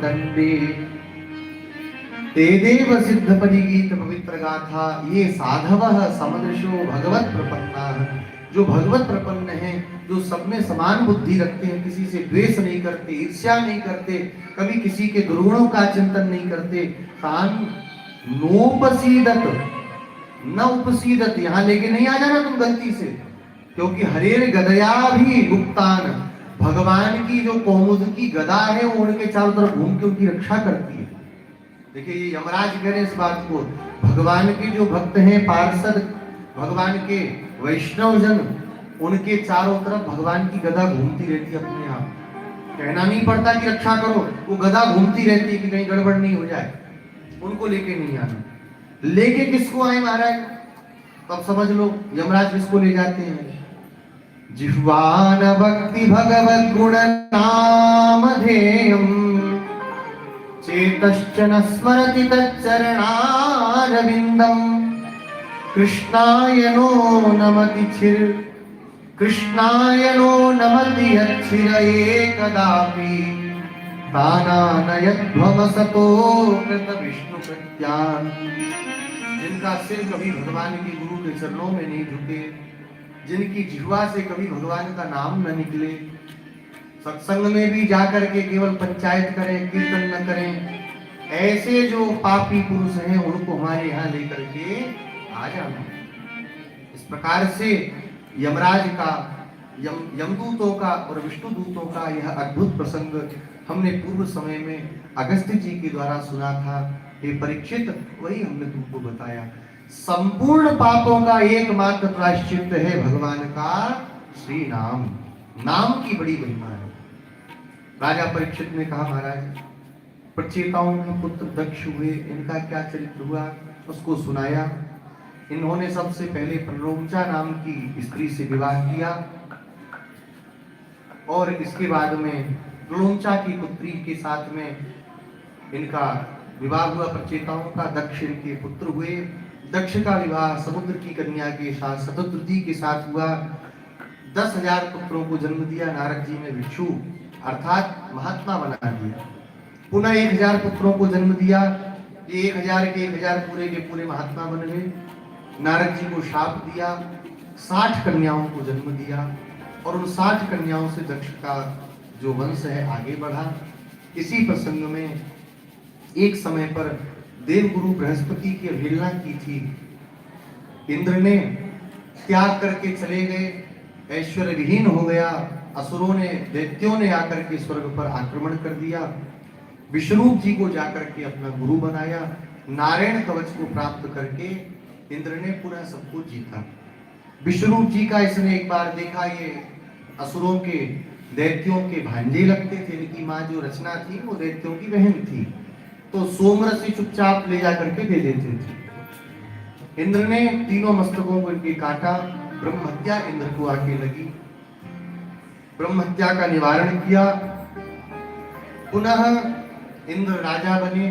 दंडे ते देव सिद्धपदी गीत पवित्र गाथा ये साधव समदृशो भगवत प्रपन्ना। जो भगवत प्रपन्न है, जो सब में समान बुद्धि रखते हैं, किसी से द्वेष नहीं करते, ईर्ष्या नहीं करते, कभी किसी के दुर्गुणों का चिंतन नहीं करते। तान नोपसीदत, न उपसीदत, यहाँ लेके नहीं आ जाना तुम गलती से, क्योंकि हरेर गदया भी गुप्तान, भगवान की जो कौमुद की गदा है वो उनके चारों तरफ घूम के उनकी रक्षा करती है। देखिए ये यमराज कह रहे हैं इस बात को, भगवान के जो भक्त हैं, पार्षद, भगवान के वैष्णव जन, उनके चारों तरफ भगवान की गदा घूमती रहती है अपने आप। कहना नहीं पड़ता कि रक्षा करो, वो गदा घूमती रहती है कि कहीं गड़बड़ नहीं हो जाए। उनको लेके नहीं आना। लेके किसको आए महाराज? तब समझ लो यमराज किसको ले जाते हैं। जिह्वान भक्ति भगवद गुण नामधेयम् चेतश्च न स्मरति तच्चरणारविन्दम् कृष्णाय नो नमति चिर, कृष्णाय नो नमति अच्छिर एकदापि तानानयध्वमसतो कृत विष्णु कृत्यान्। जिनका सिर कभी भगवान के गुरु के चरणों में नहीं झुके, जिनकी जिह्वा से कभी भगवान का नाम न निकले, सत्संग में भी जाकर के केवल पंचायत करें, कीर्तन न करें, ऐसे जो पापी पुरुष हैं उनको हमारे यहाँ लेकर के आ जाना। इस प्रकार से यमराज का, यमदूतों का और विष्णु दूतों का यह अद्भुत प्रसंग हमने पूर्व समय में अगस्त्य जी के द्वारा सुना था। ये परीक्षित, वही हमने तुमको बताया। संपूर्ण पापों का एकमात्र प्रायश्चित है भगवान का श्री नाम। नाम की बड़ी महिमा है। राजा परीक्षित ने कहा महाराज प्रचेताओं के पुत्र दक्ष हुए, इनका क्या चरित्र हुआ उसको सुनाया। इन्होंने सबसे पहले प्रलोमचा नाम की स्त्री से विवाह किया और इसके बाद में प्रलोमचा की पुत्री के साथ में इनका विवाह हुआ। प्रचेताओं का दक्ष इनके पुत्र हुए। दक्ष का विवाह समुद्र की कन्या के साथ शतद्रुति के साथ हुआ। 10,000 पुत्रों को जन्म दिया। नारद जी ने भिक्षु अर्थात महात्मा बना दिया। पुनः 1,000 पुत्रों को जन्म दिया। ये 1,000 के 1,000 पूरे के पूरे महात्मा बन गए। नारद जी को शाप दिया, 60 कन्याओं को जन्म दिया और उन 60 कन्याओं से दक्ष का जो वंश है आगे बढ़ा। इसी प्रसंग में एक समय पर देवगुरु बृहस्पति की अवहेलना की थी। इंद्र ने त्याग करके चले गए, ऐश्वर्य विहीन हो गया। असुरों ने, दैत्यों ने आकर के स्वर्ग पर आक्रमण कर दिया। विष्णुरूप जी को जाकर के अपना गुरु बनाया। नारायण कवच को प्राप्त करके इंद्र ने पुनः सब कुछ जीता। विष्णुरूप जी का इसने एक बार देखा, ये असुरों के, दैत्यों के भांजे लगते थे। इनकी माँ जो रचना थी वो दैत्यों की बहन थी, तो सोमरस चुपचाप ले जा करके दे देते थे। इंद्र ने तीनों मस्तकों को इनके काटा। ब्रह्म हत्या इंद्र को आके लगी। ब्रह्म हत्या का निवारण किया। पुनः इंद्र राजा बने।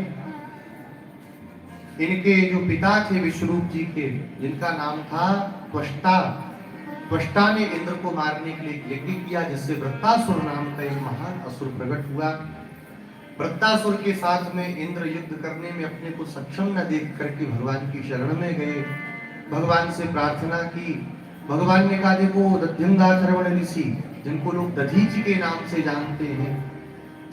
इनके जो पिता थे विष्णुरूप जी के, जिनका नाम था त्वष्टा, त्वष्टा ने इंद्र को मारने के लिए यज्ञ किया, जिससे वृत्तासुर नाम का एक महान असुर प्रकट हुआ। वृत्तासुर के साथ में इंद्र युद्ध करने में अपने को सक्षम न देख करके भगवान की शरण में गए। भगवान से प्रार्थना की। भगवान ने कहा देखो दध्यंगाथर्वण ऋषि, जिनको लोग दधीचि के नाम से जानते हैं,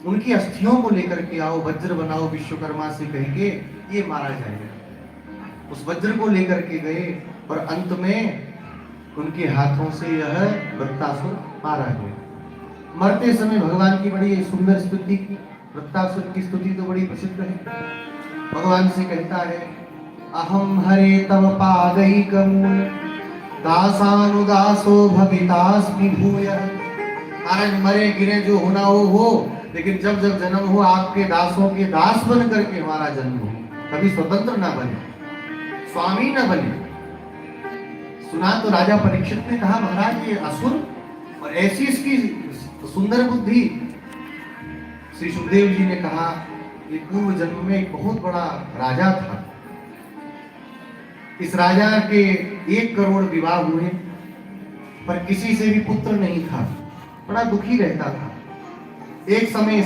उनकी अस्थियों को लेकर के आओ, वज्र बनाओ विश्वकर्मा से कह के, ये मारा जाएगा। उस वज्र को लेकर के गए और अंत में उनके हाथों से यह वृत्तासुर मारा गया। मरते समय भगवान की बड़ी सुंदर स्तुति की। वृत्तासुर की स्तुति तो बड़ी प्रसिद्ध है। भगवान से कहता है अहम हरे तव पादैकमूल दासानुदासो भवितास्मि भूयः। महाराज मरे गिरे जो होना हो, लेकिन जब जब जन्म हो आपके दासों के दास बन करके हमारा जन्म हो, कभी स्वतंत्र ना बने, स्वामी न बने। सुना तो राजा परीक्षित ने कहा महाराज ये असुर और ऐसी इसकी सुंदर बुद्धि। श्री सुखदेव जी ने कहा ये पूर्व जन्म में एक बहुत बड़ा राजा था। इस राजा के 1 करोड़ विवाह हुए, पर किसी से भी पुत्र नहीं था। बड़ा दुखी रहता था। एक समय